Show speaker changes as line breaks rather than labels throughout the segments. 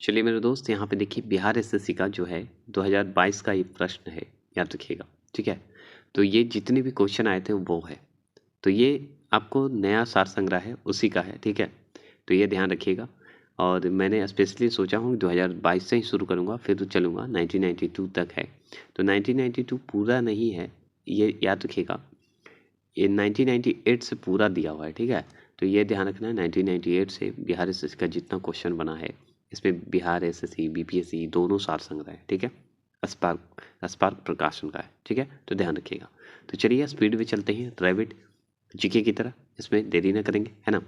चलिए मेरे दोस्त, यहाँ पे देखिए बिहार एसएससी का जो है 2022 का ये प्रश्न है, याद रखिएगा। ठीक है, तो ये जितने भी क्वेश्चन आए थे वो है, तो ये आपको नया सार संग्रह है उसी का है। ठीक है, तो ये ध्यान रखिएगा। और मैंने स्पेशली सोचा हूँ 2022 से ही शुरू करूँगा, फिर तो चलूँगा 1992 तक है। तो 1992 पूरा नहीं है, ये याद रखिएगा। ये 1998 से पूरा दिया हुआ है। ठीक है, तो ये ध्यान रखना है 1998 से बिहार एसएससी का जितना क्वेश्चन बना है, इसमें बिहार एसएससी बीपीएससी दोनों सार संग्रह है। ठीक है, स्पार्क स्पार्क प्रकाशन का है। ठीक है, तो ध्यान रखिएगा। तो चलिए स्पीड में चलते हैं, रैबिट जीके की तरह, इसमें देरी ना करेंगे, है ना।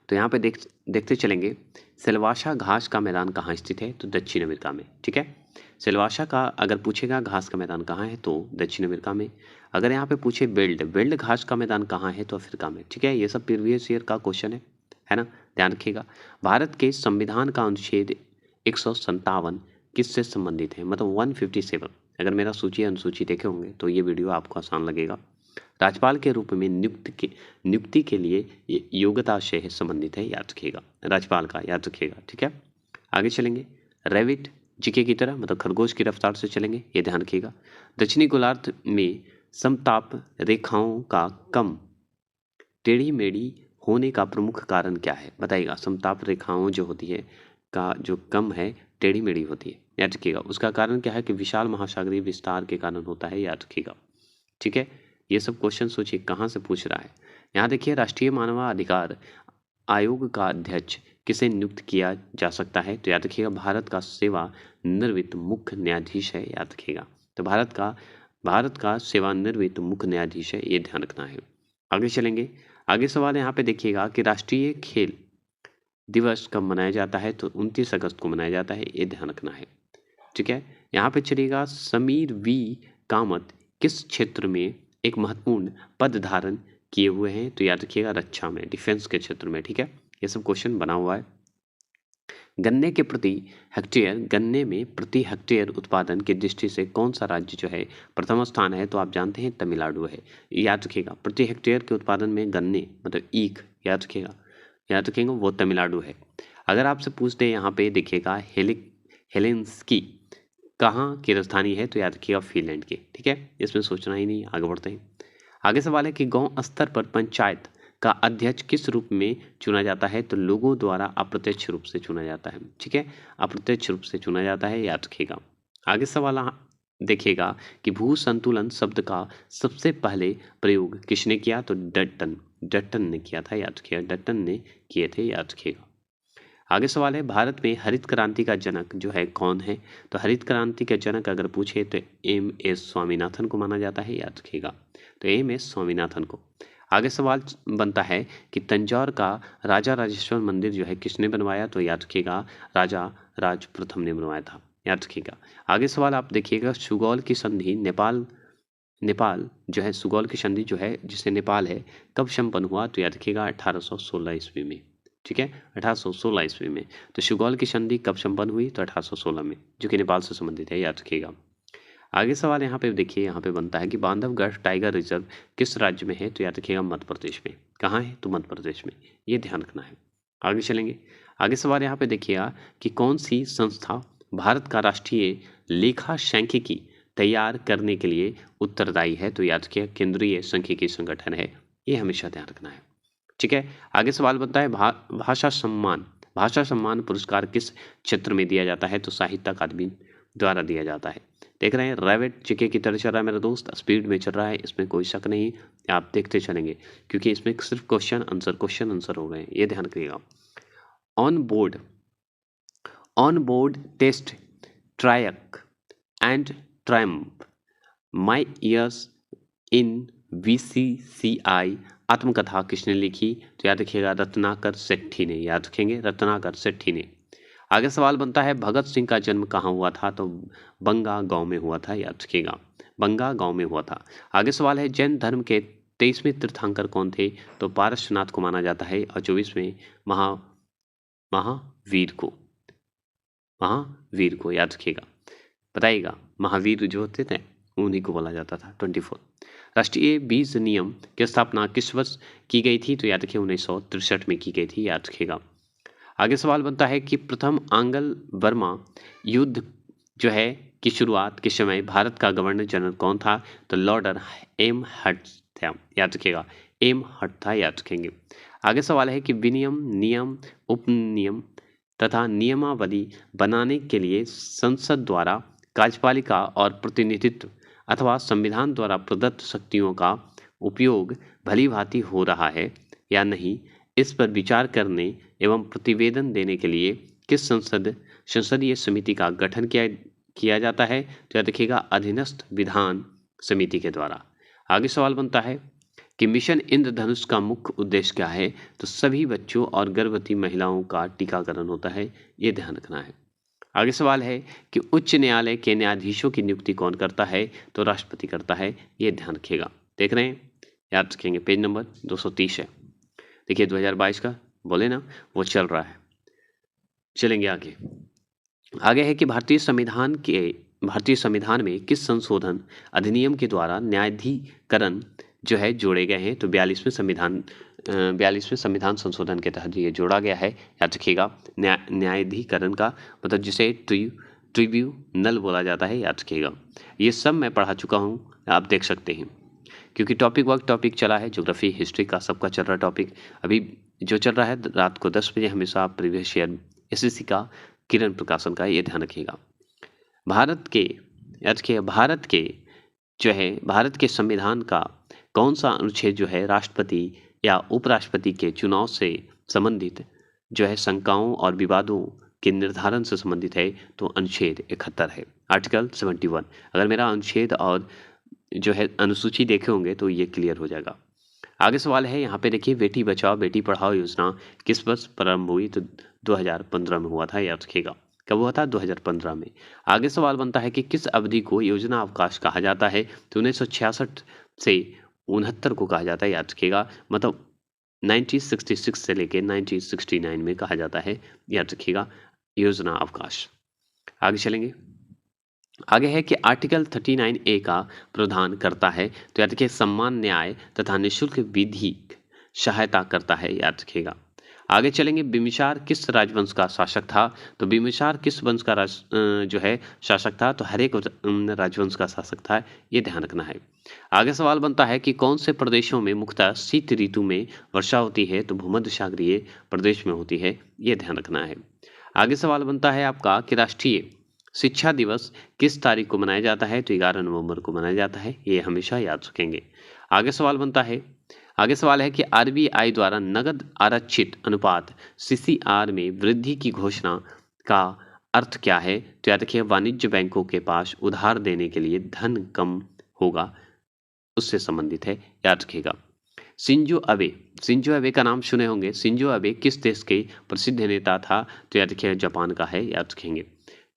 तो यहाँ पे देखते चलेंगे। सिलवासा घास का मैदान कहाँ स्थित है? तो दक्षिण अमेरिका में। ठीक है, सिलवासा का अगर पूछेगा घास का मैदान कहाँ है तो दक्षिण अमेरिका में। अगर यहाँ पे पूछे बेल्ट घास का मैदान कहाँ है तो अफ्रीका में। ठीक है, ये सब प्रीवियस ईयर का क्वेश्चन है ना, ध्यान रखिएगा। भारत के संविधान का अनुच्छेद 157 किससे संबंधित है? मतलब 157। अगर मेरा सूची अनुसूची देखे होंगे तो ये वीडियो आपको आसान लगेगा। राज्यपाल के रूप में नियुक्ति के लिए योग्यता से संबंधित है, याद रखिएगा। राज्यपाल का याद रखिएगा। ठीक है, आगे चलेंगे। रैबिट जीके की तरह, मतलब खरगोश की रफ्तार से चलेंगे, ये ध्यान रखिएगा। दक्षिणी गोलार्ध में समताप रेखाओं का कम टेढ़ी मेढ़ी होने का प्रमुख कारण क्या है? बताइएगा। समताप रेखाओं जो होती है का जो कम है, टेढ़ी मेढ़ी होती है, याद रखिएगा। उसका कारण क्या है कि विशाल महासागरीय विस्तार के कारण होता है, याद रखिएगा। ठीक है, ये सब क्वेश्चन सोचिए कहाँ से पूछ रहा है। यहाँ देखिए, राष्ट्रीय मानवाधिकार आयोग का अध्यक्ष किसे नियुक्त किया जा सकता है? तो याद रखिएगा, भारत का सेवानिवृत्त मुख्य न्यायाधीश है, याद रखिएगा। तो भारत का सेवानिवृत्त मुख्य न्यायाधीश है, ये ध्यान रखना है। आगे चलेंगे। आगे सवाल यहाँ पे देखिएगा कि राष्ट्रीय खेल दिवस कब मनाया जाता है? तो 29 अगस्त को मनाया जाता है, ये ध्यान रखना है। ठीक है, यहाँ पे चलिएगा। समीर वी कामत किस क्षेत्र में एक महत्वपूर्ण पद धारण किए हुए हैं? तो याद रखिएगा, रक्षा में, डिफेंस के क्षेत्र में। ठीक है, ये सब क्वेश्चन बना हुआ है। गन्ने में प्रति हेक्टेयर उत्पादन की दृष्टि से कौन सा राज्य जो है प्रथम स्थान है? तो आप जानते हैं तमिलनाडु है, याद रखिएगा। प्रति हेक्टेयर के उत्पादन में गन्ने मतलब ईख, याद रखिएगा वो तमिलनाडु है। अगर आपसे पूछते हैं यहाँ पे देखिएगा, हेलेंस्की कहाँ की राजधानी है? तो याद रखिएगा फिनलैंड की। ठीक है, इसमें सोचना ही नहीं, आगे बढ़ते हैं। आगे सवाल है कि गांव स्तर पर पंचायत का अध्यक्ष किस रूप में चुना जाता है? तो लोगों द्वारा अप्रत्यक्ष रूप से चुना जाता है। ठीक है, अप्रत्यक्ष रूप से चुना जाता है, याद रखिएगा। आगे सवाल देखिएगा कि भू संतुलन शब्द का सबसे पहले प्रयोग किसने किया? तो डट्टन ने किया था, याद रखिएगा। डट्टन ने किए थे, याद रखिएगा। आगे सवाल है, भारत में हरित क्रांति का जनक जो है कौन है? तो हरित क्रांति का जनक अगर पूछे तो एम.एस. स्वामीनाथन को माना जाता है, याद रखिएगा। तो एम.एस. स्वामीनाथन को। आगे सवाल बनता है कि तंजौर का राजा राजेश्वर मंदिर जो है किसने बनवाया? तो याद रखिएगा, राजा राज प्रथम ने बनवाया था, याद रखिएगा। आगे सवाल आप देखिएगा, सुगौल की संधि नेपाल जो है, सुगौल की संधि जो है जिसे नेपाल है, कब संपन्न हुआ? तो याद रखिएगा 1816 ईस्वी में। ठीक है, 1816 ईस्वी में। तो सुगौल की संधि कब संपन्न हुई? तो 1816 में, जो कि नेपाल से संबंधित है, याद रखिएगा। आगे सवाल यहाँ पे देखिए, यहाँ पे बनता है कि बांधवगढ़ टाइगर रिजर्व किस राज्य में है? तो याद रखिएगा मध्य प्रदेश में। कहाँ है? तो मध्य प्रदेश में, ये ध्यान रखना है। आगे चलेंगे। आगे सवाल यहाँ पे देखिएगा कि कौन सी संस्था भारत का राष्ट्रीय लेखा सांख्यिकी तैयार करने के लिए उत्तरदायी है? तो याद रखिएगा केंद्रीय सांख्यिकी संगठन है, ये हमेशा ध्यान रखना है। ठीक है, आगे सवाल बनता है भाषा सम्मान पुरस्कार किस क्षेत्र में दिया जाता है? तो साहित्य अकादमी द्वारा दिया जाता है। देख रहे हैं, रैबिट जीके की तरह चल रहा है मेरा दोस्त, स्पीड में चल रहा है, इसमें कोई शक नहीं, आप देखते चलेंगे क्योंकि इसमें सिर्फ क्वेश्चन आंसर हो गए हैं, ये ध्यान रखिएगा। On board test trial and triumph my years in VCCI आत्मकथा किसने लिखी? तो याद रखिएगा रत्नाकर सेठी ने, याद रखेंगे रत्नाकर सेठी ने। आगे सवाल बनता है, भगत सिंह का जन्म कहाँ हुआ था? तो बंगा गांव में हुआ था, याद रखिएगा, बंगा गांव में हुआ था। आगे सवाल है, जैन धर्म के 23वें तीर्थंकर कौन थे? तो पारसनाथ को माना जाता है, और 24वें महावीर को, याद रखिएगा। बताइएगा, महावीर जो होते थे उन्हीं को बोला जाता था। 24। राष्ट्रीय बीज नियम की स्थापना किस वर्ष की गई थी? तो याद रखिए 1963 में की गई थी, याद रखिएगा। आगे सवाल बनता है कि प्रथम आंग्ल बर्मा युद्ध जो है की शुरुआत के समय भारत का गवर्नर जनरल कौन था? तो लॉर्ड एम हट था, याद रखिएगा, एम हट था, याद रखेंगे। आगे सवाल है कि विनियम, नियम, उपनियम तथा नियमावली बनाने के लिए संसद द्वारा कार्यपालिका और प्रतिनिधित्व अथवा संविधान द्वारा प्रदत्त शक्तियों का उपयोग भली भांति हो रहा है या नहीं, इस पर विचार करने एवं प्रतिवेदन देने के लिए किस संसदीय समिति का गठन किया जाता है? तो याद रखिएगा, अधीनस्थ विधान समिति के द्वारा। आगे सवाल बनता है कि मिशन इंद्रधनुष का मुख्य उद्देश्य क्या है? तो सभी बच्चों और गर्भवती महिलाओं का टीकाकरण होता है, ये ध्यान रखना है। आगे सवाल है कि उच्च न्यायालय के न्यायाधीशों की नियुक्ति कौन करता है? तो राष्ट्रपति करता है, ये ध्यान रखिएगा। देख रहे हैं, याद रखेंगे, पेज नंबर 230 है। देखिए 2022 का बोले ना, वो चल रहा है। चलेंगे आगे। आगे है कि भारतीय संविधान में किस संशोधन अधिनियम के द्वारा न्यायाधिकरण जो है जोड़े गए हैं? तो 42वें संविधान संशोधन के तहत ये जोड़ा गया है, याद रखिएगा। न्यायाधिकरण का मतलब जिसे ट्रिब्यूनल बोला जाता है, याद रखिएगा। ये सब मैं पढ़ा चुका हूँ, आप देख सकते हैं, क्योंकि टॉपिक चला है, ज्योग्राफी हिस्ट्री का सबका चल रहा टॉपिक। अभी जो चल रहा है रात को 10 बजे हमेशा प्रीवियस ईयर एसएससी का किरण प्रकाशन का, ये ध्यान रखिएगा। भारत के संविधान का कौन सा अनुच्छेद जो है राष्ट्रपति या उपराष्ट्रपति के चुनाव से संबंधित जो है शंकाओं और विवादों के निर्धारण से संबंधित है? तो अनुच्छेद 71 है, आर्टिकल 71। अगर मेरा अनुच्छेद और जो है अनुसूची देखे होंगे तो ये क्लियर हो जाएगा। आगे सवाल है यहाँ पे देखिए, बेटी बचाओ बेटी पढ़ाओ योजना किस वर्ष प्रारंभ हुई? तो 2015 में हुआ था, याद रखिएगा। कब हुआ था? 2015 में। आगे सवाल बनता है कि किस अवधि को योजना अवकाश कहा जाता है? तो 1966 से 69 को कहा जाता है, याद रखिएगा। मतलब 1966 से लेके 1969 में कहा जाता है, याद रखिएगा, योजना अवकाश। आगे चलेंगे। आगे है कि आर्टिकल 39A का प्रावधान करता है, तो याद रखिए, सम्मान, न्याय तथा निःशुल्क विधिक सहायता करता है, याद रखिएगा। आगे चलेंगे, बिम्बिसार किस राजवंश का शासक था? तो बिम्बिसार किस वंश का जो है शासक था? तो हर एक राजवंश का शासक था, ये ध्यान रखना है। आगे सवाल बनता है कि कौन से प्रदेशों में मुख्यतः शीत ऋतु में वर्षा होती है? तो भूमध्य सागरीय प्रदेश में होती है, ये ध्यान रखना है। आगे सवाल बनता है आपका कि राष्ट्रीय शिक्षा दिवस किस तारीख को मनाया जाता है? तो 11 नवंबर को मनाया जाता है, ये हमेशा याद रखेंगे। आगे सवाल है कि आरबीआई द्वारा नगद आरक्षित अनुपात सीसीआर में वृद्धि की घोषणा का अर्थ क्या है? तो याद रखिए, वाणिज्य बैंकों के पास उधार देने के लिए धन कम होगा, उससे संबंधित है, याद रखिएगा। शिंजो अबे का नाम सुने होंगे। शिंजो अबे किस देश के प्रसिद्ध नेता था? तो याद रखिए, जापान का है, याद रखेंगे।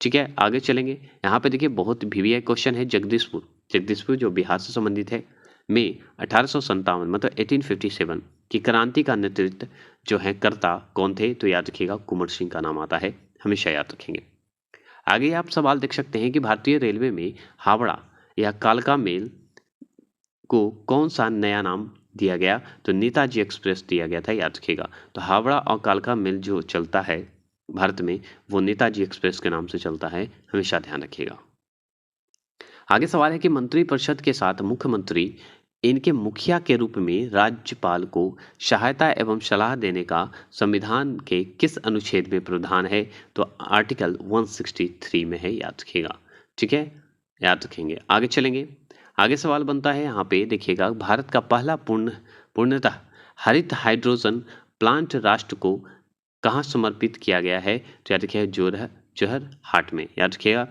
ठीक है, आगे चलेंगे। यहाँ पे देखिए बहुत वीवीआई क्वेश्चन है। जगदीशपुर जो बिहार से संबंधित है, में 1857 मतलब 1857 की क्रांति का नेतृत्व जो है करता कौन थे? तो याद रखिएगा, कुंवर सिंह का नाम आता है, हमेशा याद रखेंगे। आगे आप सवाल देख सकते हैं कि भारतीय रेलवे में हावड़ा या कालका मेल को कौन सा नया नाम दिया गया? तो नेताजी एक्सप्रेस दिया गया था, याद रखिएगा। तो हावड़ा और कालका मेल जो चलता है भारत में, वो नेताजी एक्सप्रेस के नाम से चलता है, हमेशा ध्यान रखिएगा। आगे सवाल है कि मंत्रिपरिषद के साथ मुख्यमंत्री इनके मुखिया के रूप में राज्यपाल को सहायता एवं सलाह देने का संविधान के किस अनुच्छेद में प्रावधान है? तो आर्टिकल 163 में है, याद रखिएगा। ठीक है, याद रखेंगे। आगे चलेंगे। आगे सवाल बनता है यहाँ पे देखिएगा, भारत का पहला पूर्णतः हरित हाइड्रोजन प्लांट राष्ट्र को कहाँ समर्पित किया गया है? तो याद रखिएगा, जोरहाट हाट में, याद रखिएगा,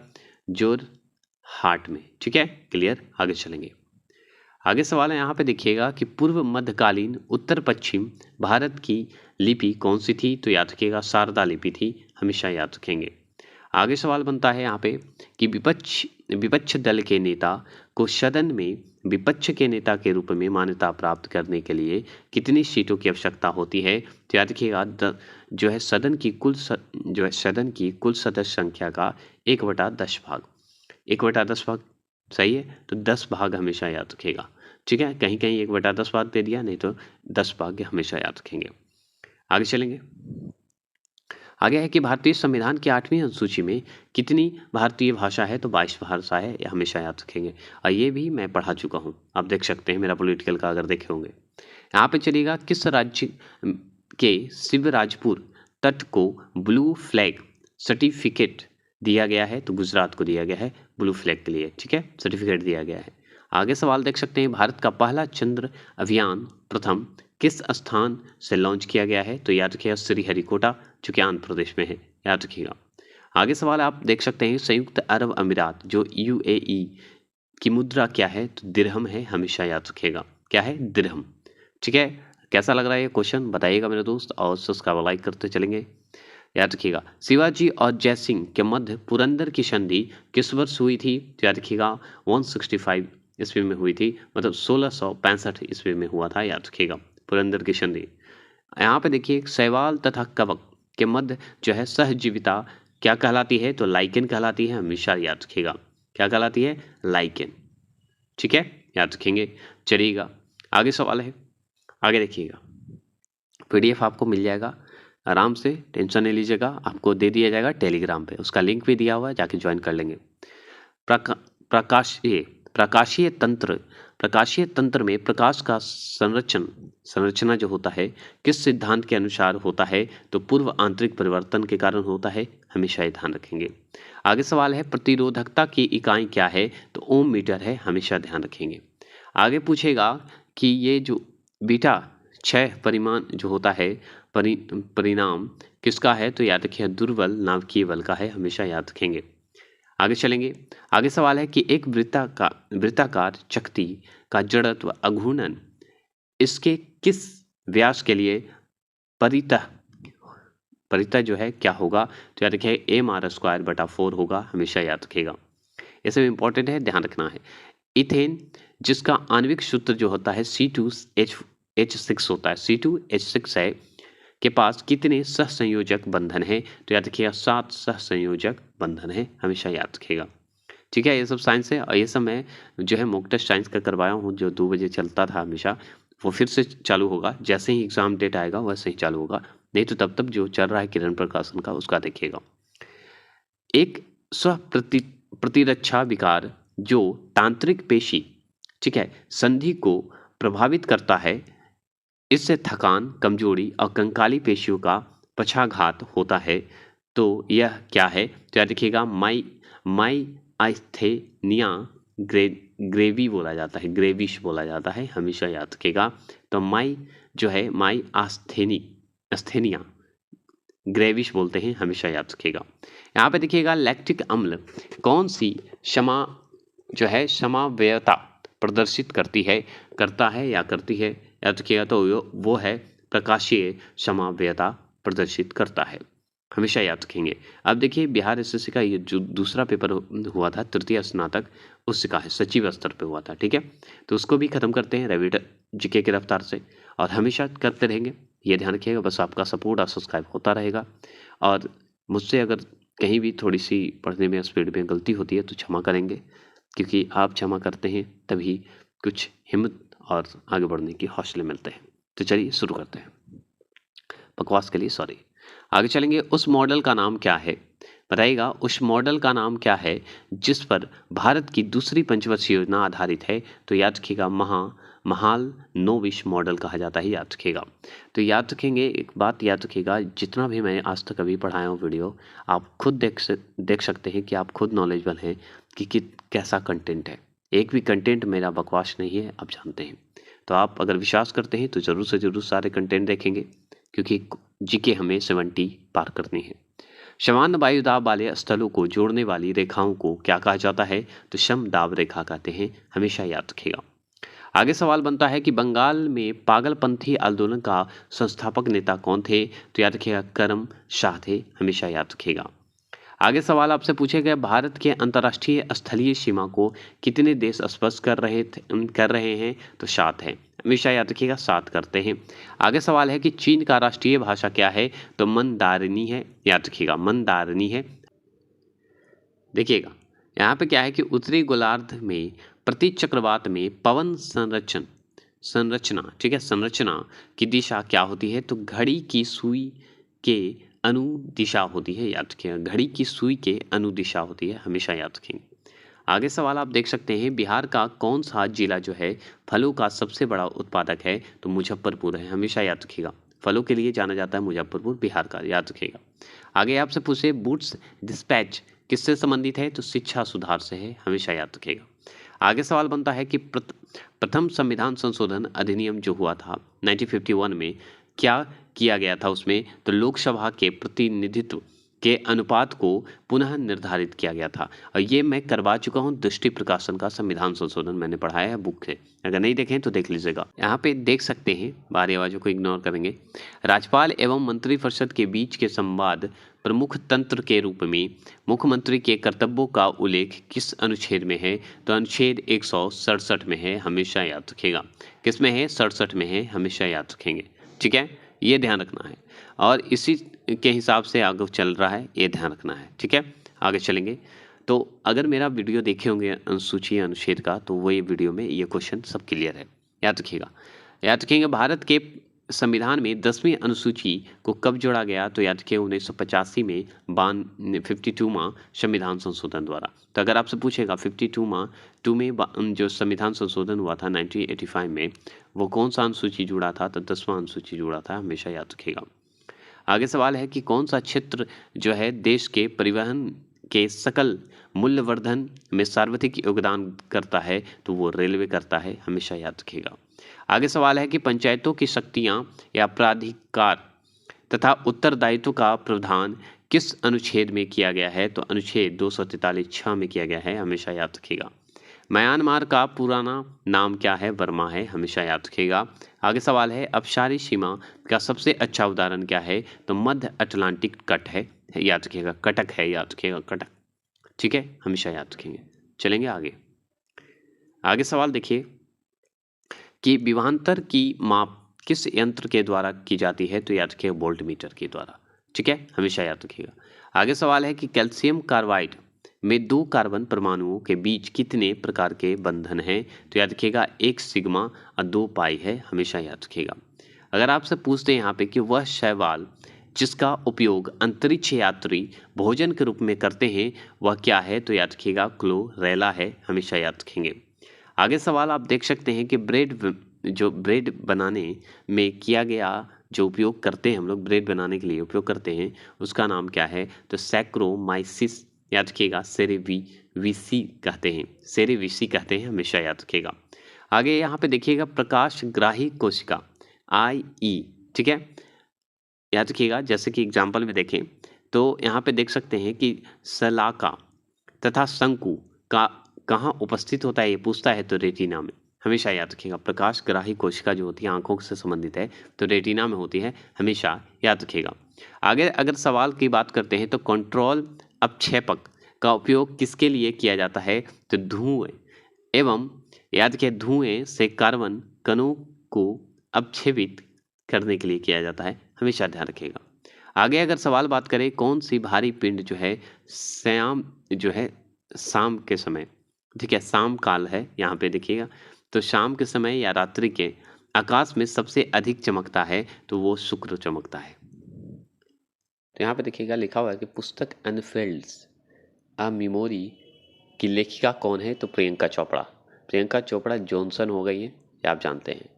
जोरहाट में। ठीक है, क्लियर। आगे चलेंगे। आगे सवाल है यहाँ पे देखिएगा कि पूर्व मध्यकालीन उत्तर पश्चिम भारत की लिपि कौन सी थी? तो याद रखिएगा, शारदा लिपि थी, हमेशा याद रखेंगे। आगे सवाल बनता है यहाँ पे कि विपक्ष दल के नेता को सदन में विपक्ष के नेता के रूप में मान्यता प्राप्त करने के लिए कितनी सीटों की आवश्यकता होती है? तो याद रखिएगा, जो है सदन की कुल सदस्य संख्या का 1/10 भाग। 1/10 भाग सही है, तो 10 भाग हमेशा याद रखेगा। ठीक है, कहीं कहीं 1/10 भाग दे दिया, नहीं तो 10 भाग हमेशा याद रखेंगे। आगे चलेंगे। आगे है कि भारतीय संविधान की 8वीं अनुसूची में कितनी भारतीय भाषा है, तो 22 भाषा है, ये हमेशा याद रखेंगे। और ये भी मैं पढ़ा चुका हूँ, आप देख सकते हैं मेरा पॉलिटिकल का अगर देखे होंगे। यहाँ पे चलिएगा, किस राज्य के शिवराजपुर तट को ब्लू फ्लैग सर्टिफिकेट दिया गया है, तो गुजरात को दिया गया है ब्लू फ्लैग के लिए, ठीक है, सर्टिफिकेट दिया गया है। आगे सवाल देख सकते हैं, भारत का पहला चंद्र अभियान प्रथम किस स्थान से लॉन्च किया गया है, तो याद रखिएगा श्रीहरिकोटा, जो कि आंध्र प्रदेश में है, याद रखिएगा। आगे सवाल आप देख सकते हैं, संयुक्त अरब अमीरात जो यूएई की मुद्रा क्या है, तो दिरहम है, हमेशा याद रखिएगा, क्या है, दिरहम, ठीक है। कैसा लग रहा है ये क्वेश्चन बताइएगा मेरे दोस्त, और सब्सक्राइब लाइक करते चलेंगे। याद रखिएगा, शिवाजी और जयसिंह के मध्य पुरंदर की संधि किस वर्ष हुई थी, तो याद रखिएगा 165 ईस्वी में हुई थी, मतलब 1665 ईस्वी में हुआ था, याद रखिएगा पुरंदर की संधि। यहाँ पे देखिए, शैवाल तथा कवक के मध्य जो है सहजीविता क्या कहलाती है, तो लाइकेन कहलाती है, हमेशा याद रखिएगा, क्या कहलाती है, लाइकेन, ठीक है, याद रखेंगे। चलिएगा आगे सवाल है, आगे देखिएगा, पीडीएफ आपको मिल जाएगा, आराम से टेंशन नहीं लीजिएगा, आपको दे दिया जाएगा टेलीग्राम पे, उसका लिंक भी दिया हुआ है, जाके ज्वाइन कर लेंगे। प्रकाशीय तंत्र में प्रकाश का संरचना जो होता है किस सिद्धांत के अनुसार होता है, तो पूर्व आंतरिक परिवर्तन के कारण होता है, हमेशा ये ध्यान रखेंगे। आगे सवाल है, प्रतिरोधकता की इकाई क्या है, तो ओम मीटर है, हमेशा ध्यान रखेंगे। आगे पूछेगा कि ये जो बीटा 6 परिमाण जो होता है परिणाम किसका है, तो याद रखिए दुर्बल नाभिकीय बल का है, हमेशा याद रखेंगे। आगे चलेंगे, आगे सवाल है कि एक वृत्ताकार चकती का जड़त्व अघूर्णन इसके किस व्यास के लिए परितः जो है क्या होगा, तो याद रखिए mr²/4 होगा, हमेशा याद रखेगा। ये सब इंपॉर्टेंट है, ध्यान रखना है। इथेन जिसका आणविक सूत्र जो होता है C2H6 होता है, C2H6 है, के पास कितने सहसंयोजक बंधन है, तो याद रखिएगा 7 सहसंयोजक बंधन है, हमेशा याद रखिएगा, ठीक है। ये सब साइंस है, और ये सब मैं जो है मॉक टेस्ट साइंस का करवाया हूँ, जो 2 बजे चलता था हमेशा, वो फिर से चालू होगा, जैसे ही एग्जाम डेट आएगा वैसे ही चालू होगा, नहीं तो तब जो चल रहा है किरण प्रकाशन का, उसका देखिएगा। एक प्रतिरक्षा विकार जो तांत्रिक पेशी, ठीक है, संधि को प्रभावित करता है, इससे थकान, कमजोरी और कंकाली पेशियों का पक्षाघात होता है, तो यह क्या है, तो याद रखिएगा माइस्थेनिया ग्रेवी बोला जाता है, ग्रेविश बोला जाता है, हमेशा याद रखिएगा। तो जो है अस्थेनिया ग्रेविश बोलते हैं, हमेशा याद रखिएगा। यहाँ पे देखिएगा, लैक्टिक अम्ल कौन सी समावयवता प्रदर्शित करता है या करती है, याद रखिएगा, तो वो है प्रकाशीय समावयवता प्रदर्शित करता है, हमेशा याद रखेंगे। अब देखिए, बिहार एसएससी का ये जो दूसरा पेपर हुआ था, तृतीय स्नातक, उसका है, सचिव स्तर पे हुआ था, ठीक है, तो उसको भी खत्म करते हैं रैपिड जीके की रफ्तार से, और हमेशा करते रहेंगे, ये ध्यान रखिएगा। बस आपका सपोर्ट और सब्सक्राइब होता रहेगा, और मुझसे अगर कहीं भी थोड़ी सी पढ़ने में स्पीड में गलती होती है तो क्षमा करेंगे, क्योंकि आप क्षमा करते हैं तभी कुछ हिम्मत और आगे बढ़ने की हौसले मिलते हैं। तो चलिए शुरू करते हैं, बकवास के लिए सॉरी। आगे चलेंगे, उस मॉडल का नाम क्या है, बताइएगा, उस मॉडल का नाम क्या है जिस पर भारत की दूसरी पंचवर्षीय योजना आधारित है, तो याद रखिएगा महालनोबिस मॉडल कहा जाता है, याद रखिएगा। तो याद रखेंगे, एक बात याद रखिएगा, जितना भी मैं आज तक अभी पढ़ाया हूँ वीडियो, आप खुद देख सकते हैं कि आप खुद नॉलेजबल हैं कि कैसा कंटेंट है, एक भी कंटेंट मेरा बकवास नहीं है, आप जानते हैं। तो आप अगर विश्वास करते हैं तो ज़रूर से ज़रूर सारे कंटेंट देखेंगे, क्योंकि जीके हमें 70 पार करनी है। समान वायुदाब वाले स्थलों को जोड़ने वाली रेखाओं को क्या कहा जाता है, तो समदाब रेखा कहते हैं, हमेशा याद रखिएगा। आगे सवाल बनता है कि बंगाल में पागलपंथी आंदोलन का संस्थापक नेता कौन थे, तो याद रखिएगा करम शाह थे, हमेशा याद रखिएगा। आगे सवाल आपसे पूछे गए, भारत के अंतर्राष्ट्रीय स्थलीय सीमा को कितने देश स्पर्श कर रहे हैं, तो 7 है, हमेशा याद रखिएगा, 7 करते हैं। आगे सवाल है कि चीन का राष्ट्रीय भाषा क्या है, तो मंदारिनी है, याद रखिएगा, मंदारिनी है। देखिएगा, यहाँ पे क्या है कि उत्तरी गोलार्ध में प्रति चक्रवात में पवन संरचना, ठीक है, संरचना की दिशा क्या होती है, तो घड़ी की सुई के अनुदिशा होती है, याद रखिएगा। घड़ी की सुई के अनुदिशा होती है, हमेशा याद रखेंगे। आगे सवाल आप देख सकते हैं, बिहार का कौन सा जिला जो है फलों का सबसे बड़ा उत्पादक है? तो मुजफ्फरपुर है, हमेशा याद रखिएगा। फलों के लिए जाना जाता है मुजफ्फरपुर, बिहार का, याद रखिएगा। आगे आपसे पूछे बूट्स डिस्पैच किससे संबंधित है? तो शिक्षा सुधार से है, हमेशा याद रखिएगा। आगे सवाल बनता है कि प्रथम संविधान संशोधन अधिनियम जो हुआ था 1951 में, क्या किया गया था उसमें? तो लोकसभा के प्रतिनिधित्व के अनुपात को पुनः निर्धारित किया गया था। और ये मैं करवा चुका हूँ, दृष्टि प्रकाशन का संविधान संशोधन मैंने पढ़ाया है बुक से, अगर नहीं देखें तो देख लीजिएगा। यहाँ पे देख सकते हैं, बाहरी आवाजों को इग्नोर करेंगे। राज्यपाल एवं मंत्रिपरिषद के बीच के संवाद प्रमुख तंत्र के रूप में मुख्यमंत्री के कर्तव्यों का उल्लेख किस अनुच्छेद में है? तो अनुच्छेद 167 में है, हमेशा याद रखिएगा। किस में है? 67 में है, हमेशा याद रखेंगे। ठीक है, ये ध्यान रखना है और इसी के हिसाब से आगे चल रहा है, ये ध्यान रखना है। ठीक है, आगे चलेंगे। तो अगर मेरा वीडियो देखे होंगे अनुसूची अनुच्छेद का, तो वो ये वीडियो में ये क्वेश्चन सब क्लियर है, याद रखिएगा। याद रखेंगे, भारत के संविधान में 10वीं अनुसूची को कब जोड़ा गया? तो याद रखिए 1985 में 52वां संविधान संशोधन द्वारा। तो अगर आपसे पूछेगा 52 में जो संविधान संशोधन हुआ था 1985 में, वो कौन सा अनुसूची जुड़ा था? तो 10वां अनुसूची जुड़ा था, हमेशा याद रखिएगा। आगे सवाल है कि कौन सा क्षेत्र जो है देश के परिवहन के सकल मूल्यवर्धन में सर्वाधिक योगदान करता है? तो वो रेलवे करता है, हमेशा याद रखिएगा। आगे सवाल है कि पंचायतों की शक्तियां या प्राधिकार तथा उत्तरदायित्व का प्रावधान किस अनुच्छेद में किया गया है? तो अनुच्छेद 243(6) में किया गया है, हमेशा याद रखिएगा। म्यांमार का पुराना नाम क्या है? बर्मा है, हमेशा याद रखिएगा। आगे सवाल है, अपसारी सीमा का सबसे अच्छा उदाहरण क्या है? तो मध्य अटलांटिक तट है, याद रखिएगा। कटक है, याद रखिएगा, कटक। ठीक है, हमेशा याद रखेंगे। चलेंगे आगे। आगे सवाल देखिए कि विभवांतर की माप किस यंत्र के द्वारा की जाती है? तो याद रखिएगा वोल्ट मीटर के द्वारा। ठीक है, हमेशा याद रखिएगा। आगे सवाल है कि कैल्शियम कार्बाइड में 2 कार्बन परमाणुओं के बीच कितने प्रकार के बंधन हैं? तो याद रखिएगा 1 सिग्मा और 2 पाई है, हमेशा याद रखिएगा। अगर आपसे पूछते हैं यहाँ पे कि वह शैवाल जिसका उपयोग अंतरिक्ष यात्री भोजन के रूप में करते हैं, वह क्या है? तो याद रखिएगा क्लोरेला है, हमेशा याद रखेंगे। आगे सवाल आप देख सकते हैं कि ब्रेड बनाने में किया गया जो उपयोग करते हैं हम लोग, ब्रेड बनाने के लिए उपयोग करते हैं, उसका नाम क्या है? तो सैक्रोमाइसिस, याद रखिएगा। सेरेविसी कहते हैं, सेरेविसी कहते हैं, हमेशा याद रखिएगा। आगे यहाँ पे देखिएगा प्रकाशग्राही कोशिका IE, ठीक है, याद रखिएगा। जैसे कि एग्जाम्पल में देखें तो यहाँ पे देख सकते हैं कि शलाका तथा शंकु का कहाँ उपस्थित होता है, ये पूछता है तो रेटिना में, हमेशा याद रखिएगा। प्रकाशग्राही कोशिका जो होती है आंखों से संबंधित है, तो रेटिना में होती है, हमेशा याद रखिएगा। आगे अगर सवाल की बात करते हैं तो कंट्रोल अपक्षेपक का उपयोग किसके लिए किया जाता है? तो धुएं एवं, याद रखिए, धुएं से कार्बन कणों को अपक्षेपित करने के लिए किया जाता है, हमेशा ध्यान रखिएगा। आगे अगर सवाल बात करें कौन सी भारी पिंड जो है शाम के समय, ठीक है, शाम काल है यहाँ पे देखिएगा, तो शाम के समय या रात्रि के आकाश में सबसे अधिक चमकता है? तो वो शुक्र चमकता है। तो यहाँ पे देखिएगा लिखा हुआ है कि पुस्तक अनफोल्ड्स अ मेमोरी की लेखिका कौन है? तो प्रियंका चोपड़ा। प्रियंका चोपड़ा जॉनसन हो गई है, ये आप जानते हैं।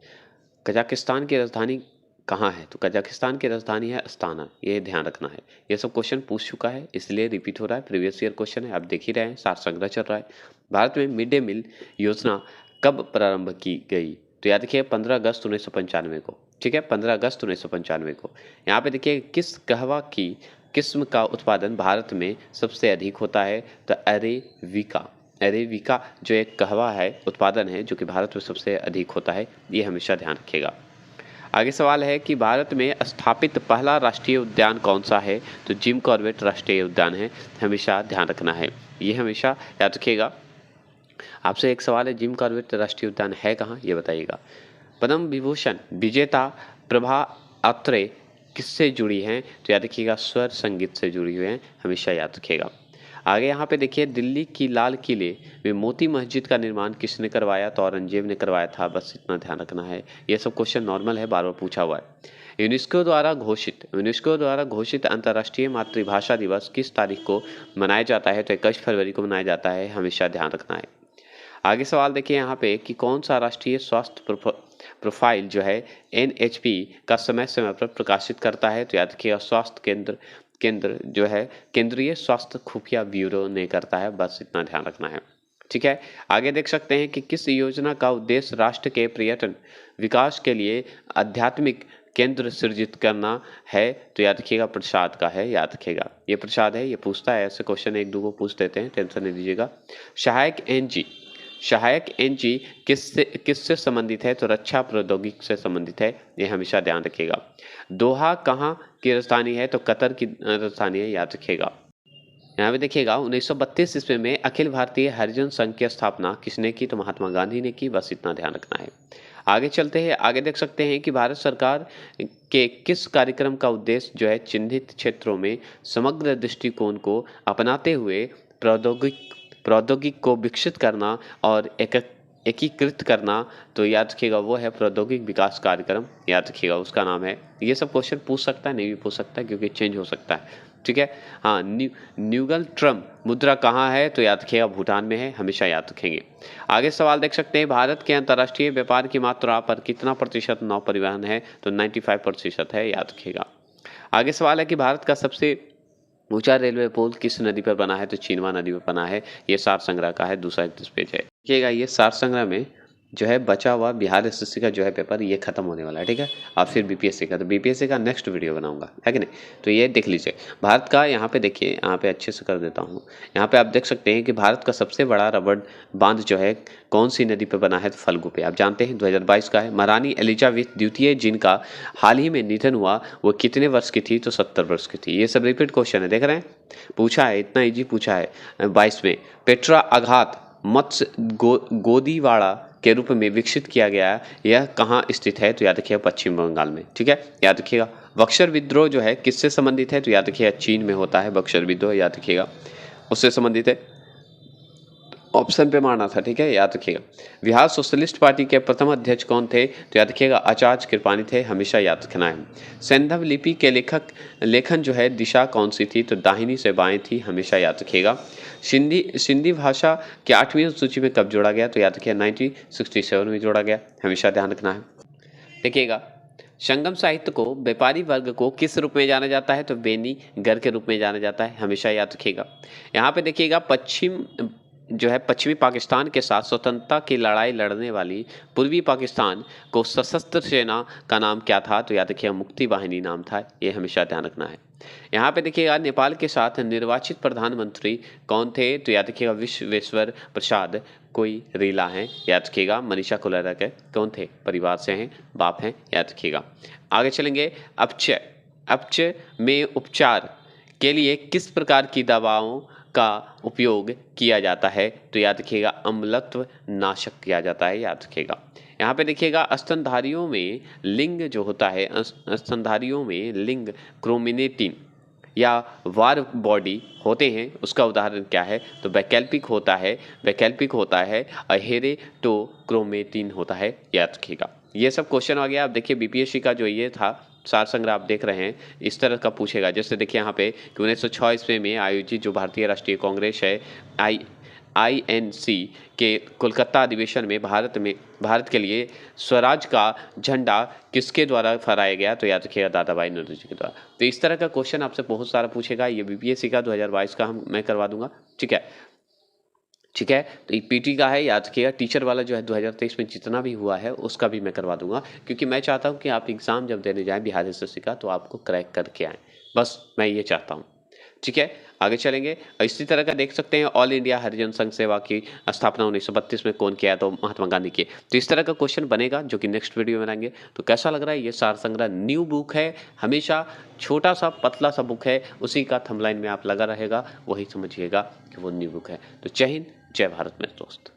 कजाकिस्तान की राजधानी कहाँ है? तो कजाकिस्तान की राजधानी है अस्ताना, ये ध्यान रखना है। ये सब क्वेश्चन पूछ चुका है, इसलिए रिपीट हो रहा है, प्रीवियस ईयर क्वेश्चन है, आप देख ही रहे हैं, सार संग्रह चल रहा है। भारत में मिड डे मील योजना कब प्रारंभ की गई? तो याद रखिए 15 अगस्त 1995 को, ठीक है, 15 अगस्त 1995 को। यहाँ पे देखिए किस कहवा की किस्म का उत्पादन भारत में सबसे अधिक होता है? तो अरेबिका जो एक कहवा है, उत्पादन है, जो कि भारत में सबसे अधिक होता है, ये हमेशा ध्यान रखिएगा। आगे सवाल है कि भारत में स्थापित पहला राष्ट्रीय उद्यान कौन सा है? तो जिम कॉर्बेट राष्ट्रीय उद्यान है, हमेशा ध्यान रखना है, ये हमेशा याद रखिएगा। आपसे एक सवाल है, जिम कॉर्बेट राष्ट्रीय उद्यान है कहाँ, ये बताइएगा। पद्म विभूषण विजेता प्रभा अत्रे किससे जुड़ी हैं? तो याद रखिएगा स्वर संगीत से जुड़ी हुई हैं, हमेशा याद रखिएगा। आगे यहाँ पे देखिए दिल्ली की लाल किले में मोती मस्जिद का निर्माण किसने करवाया? तो औरंगजेब ने करवाया था, बस इतना ध्यान रखना है। ये सब क्वेश्चन नॉर्मल है, बार बार पूछा हुआ है। यूनेस्को द्वारा घोषित अंतर्राष्ट्रीय मातृभाषा दिवस किस तारीख को मनाया जाता है? तो 21 फरवरी को मनाया जाता है, हमेशा ध्यान रखना है। आगे सवाल देखिए यहाँ पे कि कौन सा राष्ट्रीय स्वास्थ्य प्रोफाइल जो है NHP का समय समय पर प्रकाशित करता है? तो याद रखिएगा स्वास्थ्य केंद्र जो है केंद्रीय स्वास्थ्य खुफिया ब्यूरो ने करता है, बस इतना ध्यान रखना है। ठीक है, आगे देख सकते हैं कि किस योजना का उद्देश्य राष्ट्र के पर्यटन विकास के लिए आध्यात्मिक केंद्र सृजित करना है? तो याद रखिएगा प्रसाद का है, याद रखिएगा ये प्रसाद है, ये पूछता है ऐसे क्वेश्चन, एक दो को पूछ देते हैं, टेंशन नहीं लीजिएगा। सहायक एनजी किससे संबंधित है? तो रक्षा प्रौद्योगिकी से संबंधित है, ये हमेशा ध्यान रखिएगा। दोहा कहाँ की राजधानी है? तो कतर की राजधानी है, याद रखिएगा। यहाँ पे देखिएगा 1932 ईस्वी में अखिल भारतीय हरिजन संघ की स्थापना किसने की? तो महात्मा गांधी ने की, बस इतना ध्यान रखना है। आगे चलते हैं, आगे देख सकते हैं कि भारत सरकार के किस कार्यक्रम का उद्देश्य जो है चिन्हित क्षेत्रों में समग्र दृष्टिकोण को अपनाते हुए प्रौद्योगिकी को विकसित करना और एकीकृत करना? तो याद रखिएगा वो है प्रौद्योगिक विकास कार्यक्रम, याद रखिएगा उसका नाम है। ये सब क्वेश्चन पूछ सकता है, नहीं भी पूछ सकता है क्योंकि चेंज हो सकता है। ठीक है, हाँ, न्यूगल ट्रम मुद्रा कहाँ है? तो याद रखिएगा भूटान में है, हमेशा याद रखेंगे। आगे सवाल देख सकते हैं, भारत के अंतर्राष्ट्रीय व्यापार की मात्रा पर कितना प्रतिशत नौ परिवहन है? तो 95% है, याद रखिएगा। आगे सवाल है कि भारत का सबसे ऊंचा रेलवे पुल किस नदी पर बना है? तो चीनवा नदी पर बना है, ये सार संग्रह का है, दूसरा 31 पेज है। देखिएगा ये सार संग्रह में जो है बचा हुआ बिहार एसएससी का जो है पेपर ये खत्म होने वाला है। ठीक है, अब फिर बीपीएससी का, तो बीपीएससी का नेक्स्ट वीडियो बनाऊंगा, है कि नहीं? तो ये देख लीजिए भारत का, यहाँ पे देखिए, यहाँ पे अच्छे से कर देता हूँ। यहाँ पे आप देख सकते हैं कि भारत का सबसे बड़ा रबड़ बांध जो है कौन सी नदी पे बना है? तो फल्गु पे। आप जानते हैं 2022 का है। महारानी एलिजाबेथ द्वितीय जिनका हाल ही में निधन हुआ वो कितने वर्ष की थी? तो 70 वर्ष की थी। ये सब रिपीट क्वेश्चन है, देख रहे हैं, पूछा है, इतना ईजी पूछा है 22 में। पेट्रा आघात मत्स्य गोदीवाड़ा के रूप में विकसित किया गया, यह कहाँ स्थित है? तो याद रखिएगा पश्चिम बंगाल में। ठीक है, याद रखिएगा। बक्सर विद्रोह जो है किससे संबंधित है? तो याद रखिएगा चीन में होता है बक्सर विद्रोह, याद रखिएगा उससे संबंधित है, ऑप्शन पे मारना था। ठीक है, याद रखिएगा। बिहार सोशलिस्ट पार्टी के प्रथम अध्यक्ष कौन थे? तो याद रखिएगा आचार्य कृपाणी थे, हमेशा याद रखना है। सैंधव लिपि के लेखन जो है दिशा कौन सी थी? तो दाहिनी से बाएं थी, हमेशा याद रखिएगा। सिंधी भाषा के 8वीं सूची में कब जोड़ा गया? तो याद रखिएगा 1967 में जोड़ा गया, हमेशा ध्यान रखना है। देखिएगा संगम साहित्य को व्यापारी वर्ग को किस रूप में जाना जाता है? तो बेनी गर के रूप में जाना जाता है, हमेशा याद रखिएगा। यहाँ पे देखिएगा पश्चिमी पाकिस्तान के साथ स्वतंत्रता की लड़ाई लड़ने वाली पूर्वी पाकिस्तान को सशस्त्र सेना का नाम क्या था? तो याद रखिएगा मुक्ति वाहिनी नाम था, ये हमेशा ध्यान रखना है। यहाँ पे देखिएगा नेपाल के साथ निर्वाचित प्रधानमंत्री कौन थे? तो याद रखिएगा विश्वेश्वर प्रसाद कोई रीला हैं, याद रखिएगा। मनीषा कोइराला के कौन थे? परिवार से हैं, बाप हैं, याद रखिएगा। आगे चलेंगे, अपच में उपचार के लिए किस प्रकार की दवाओं का उपयोग किया जाता है? तो याद रखिएगा अम्लत्व नाशक किया जाता है, याद रखिएगा। यहाँ पे देखिएगा स्तनधारियों में लिंग जो होता है, स्तनधारियों में लिंग क्रोमिनेटिन या वार बॉडी होते हैं, उसका उदाहरण क्या है? तो वैकल्पिक होता है हेरेटोक्रोमेटिन होता है, याद रखिएगा। ये सब क्वेश्चन आ गया। आप देखिए बीपीएससी का जो ये था सार संग्रह आप देख रहे हैं, इस तरह का पूछेगा। जैसे देखिए यहाँ पे 1906 ईस्वी में आयोजित जो भारतीय राष्ट्रीय कांग्रेस है INC के कोलकाता अधिवेशन में भारत के लिए स्वराज का झंडा किसके द्वारा फहराया गया? तो याद रखिएगा दादा भाई नौरोजी के द्वारा। तो इस तरह का क्वेश्चन आपसे बहुत सारा पूछेगा। ये बीपीएससी का 2022 का मैं करवा दूंगा। ठीक है, तो ये पीटी का है, याद रखिएगा। टीचर वाला जो है 2023 में जितना भी हुआ है उसका भी मैं करवा दूंगा, क्योंकि मैं चाहता हूं कि आप एग्जाम जब देने जाएं बिहार एसएससी का तो आपको क्रैक करके आएँ, बस मैं ये चाहता हूं। ठीक है, आगे चलेंगे। इसी तरह का देख सकते हैं ऑल इंडिया हरिजन संघ सेवा की स्थापना 1932 में कौन किया? तो महात्मा गांधी की। तो इस तरह का क्वेश्चन बनेगा जो कि नेक्स्ट वीडियो में बनाएंगे। तो कैसा लग रहा है? ये सार संग्रह न्यू बुक है, हमेशा छोटा सा पतला सा बुक है, उसी का थंबलाइन में आप लगा रहेगा, वही समझिएगा कि वो न्यू बुक है। तो जय हिंद, जय भारत मेरे दोस्त।